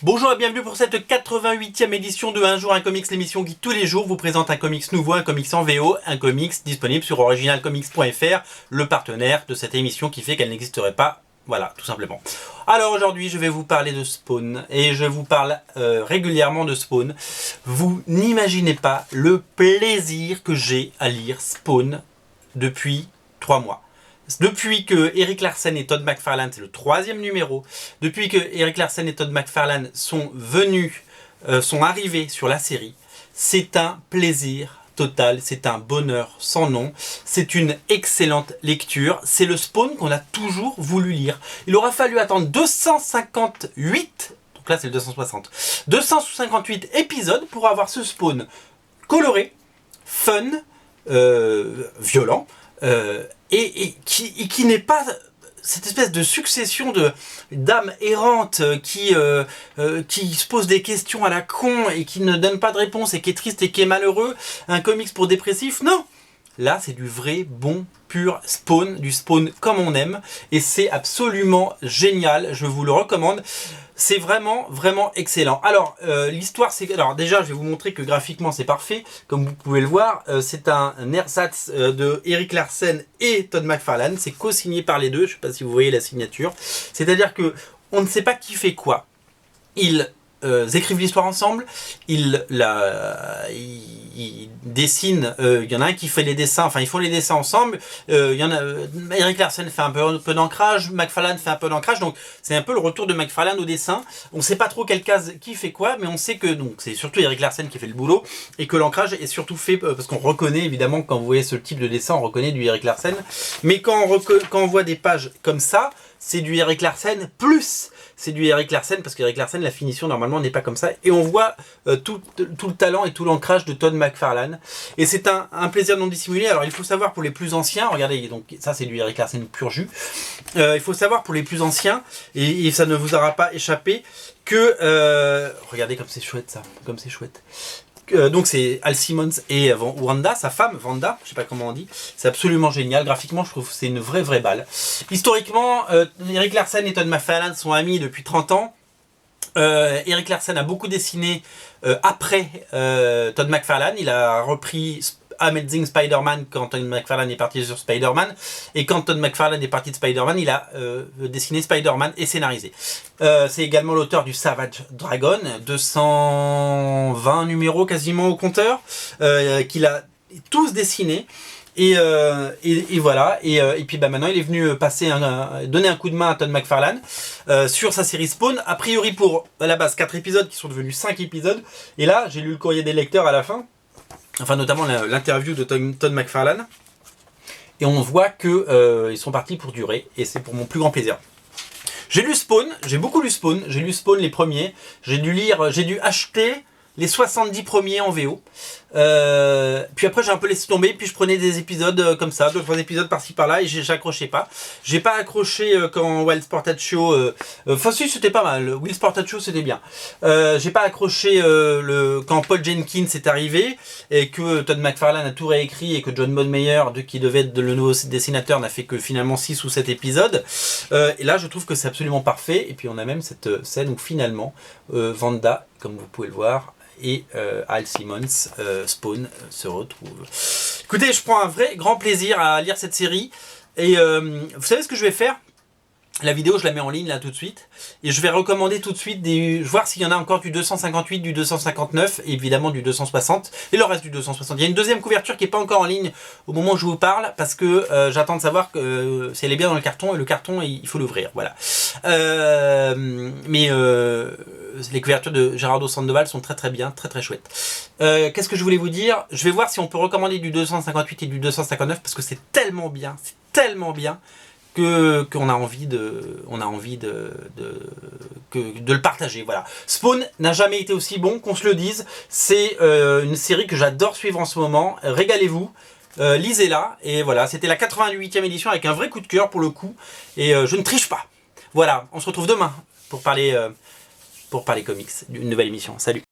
Bonjour et bienvenue pour cette 88e édition de Un jour un comics, l'émission qui tous les jours vous présente un comics nouveau, un comics en VO, un comics disponible sur originalcomics.fr, le partenaire de cette émission qui fait qu'elle n'existerait pas, voilà, tout simplement. Alors aujourd'hui je vais vous parler de Spawn, et je vous parle régulièrement de Spawn. Vous n'imaginez pas le plaisir que j'ai à lire Spawn depuis 3 mois. Depuis que Erik Larsen et Todd McFarlane, c'est le 3e numéro, depuis que Erik Larsen et Todd McFarlane sont arrivés sur la série, c'est un plaisir total, c'est un bonheur sans nom, c'est une excellente lecture, c'est le Spawn qu'on a toujours voulu lire. Il aura fallu attendre 258, donc là c'est le 260, 258 épisodes pour avoir ce Spawn coloré, fun, violent, et qui n'est pas cette espèce de succession d'âmes errantes qui se posent des questions à la con et qui ne donnent pas de réponse et qui est triste et qui est malheureux, un comics pour dépressifs. Non, là c'est du vrai bon pur Spawn, du Spawn comme on aime, et c'est absolument génial, je vous le recommande. C'est vraiment excellent. Alors l'histoire, c'est, alors déjà je vais vous montrer que graphiquement c'est parfait, comme vous pouvez le voir. C'est un ersatz de Erik Larsen et Todd McFarlane. C'est co-signé par les deux. Je ne sais pas si vous voyez la signature. C'est-à-dire que on ne sait pas qui fait quoi. Ils écrivent l'histoire ensemble, ils dessinent, il y en a un qui fait les dessins, enfin ils font les dessins ensemble, Erik Larsen fait un peu d'ancrage, McFarlane fait un peu d'ancrage, donc c'est un peu le retour de McFarlane au dessin. On ne sait pas trop quelle case qui fait quoi, mais on sait que c'est surtout Erik Larsen qui fait le boulot, et que l'ancrage est surtout fait, parce qu'on reconnaît évidemment, quand vous voyez ce type de dessin, on reconnaît du Erik Larsen, mais quand on voit des pages comme ça, c'est du Erik Larsen plus c'est du Erik Larsen, parce qu'Erik Larsen, la finition normalement n'est pas comme ça, et on voit tout le talent et tout l'ancrage de Todd McFarlane, et c'est un plaisir non dissimulé. Alors il faut savoir pour les plus anciens, regardez, donc ça c'est du Erik Larsen pur jus, il faut savoir pour les plus anciens, et ça ne vous aura pas échappé, que, regardez comme c'est chouette ça, comme c'est chouette. Donc c'est Al Simmons et Wanda, sa femme, Wanda, je sais pas comment on dit. C'est absolument génial. Graphiquement, je trouve que c'est une vraie balle. Historiquement, Erik Larsen et Todd McFarlane sont amis depuis 30 ans. Erik Larsen a beaucoup dessiné après Todd McFarlane. Il a repris Amazing Spider-Man quand Todd McFarlane est parti sur Spider-Man, et quand Todd McFarlane est parti de Spider-Man, il a dessiné Spider-Man et scénarisé. C'est également l'auteur du Savage Dragon, 220 numéros quasiment au compteur, qu'il a tous dessinés. Et voilà, et puis maintenant il est venu donner un coup de main à Todd McFarlane sur sa série Spawn, a priori pour à la base 4 épisodes qui sont devenus 5 épisodes, et là j'ai lu le courrier des lecteurs à la fin, enfin notamment l'interview de Todd McFarlane, et on voit que ils sont partis pour durer, et c'est pour mon plus grand plaisir. J'ai lu Spawn, j'ai beaucoup lu Spawn, j'ai lu Spawn les premiers, j'ai dû acheter les 70 premiers en VO. Puis après j'ai un peu laissé tomber, puis je prenais des épisodes comme ça, 2-3 épisodes par-ci par-là, et j'accrochais pas. J'ai pas accroché quand Will Sportage Show, enfin si, c'était pas mal, Will Sportage Show c'était bien. J'ai pas accroché quand Paul Jenkins est arrivé, et que Todd McFarlane a tout réécrit, et que John Bodmeyer, qui devait être le nouveau dessinateur, n'a fait que finalement 6 ou 7 épisodes. Et là je trouve que c'est absolument parfait, et puis on a même cette scène où finalement Wanda, comme vous pouvez le voir, et Al Simmons, Spawn, se retrouvent. Écoutez, je prends un vrai grand plaisir à lire cette série, et vous savez ce que je vais faire ? La vidéo, je la mets en ligne là tout de suite, et je vais recommander tout de suite voir s'il y en a encore du 258, du 259, et évidemment du 260, et le reste du 260. Il y a une deuxième couverture qui n'est pas encore en ligne au moment où je vous parle, parce que j'attends de savoir si elle est bien dans le carton, et le carton, il faut l'ouvrir, voilà. Les couvertures de Gerardo Sandoval sont très bien, très chouettes. Qu'est-ce que je voulais vous dire ? Je vais voir si on peut recommander du 258 et du 259, parce que c'est tellement bien, qu'on a envie de le partager, voilà. Spawn n'a jamais été aussi bon, qu'on se le dise. C'est une série que j'adore suivre en ce moment. Régalez-vous, lisez-la, et voilà, c'était la 88e édition avec un vrai coup de cœur pour le coup, et je ne triche pas. Voilà, on se retrouve demain pour parler comics, d'une nouvelle émission. Salut.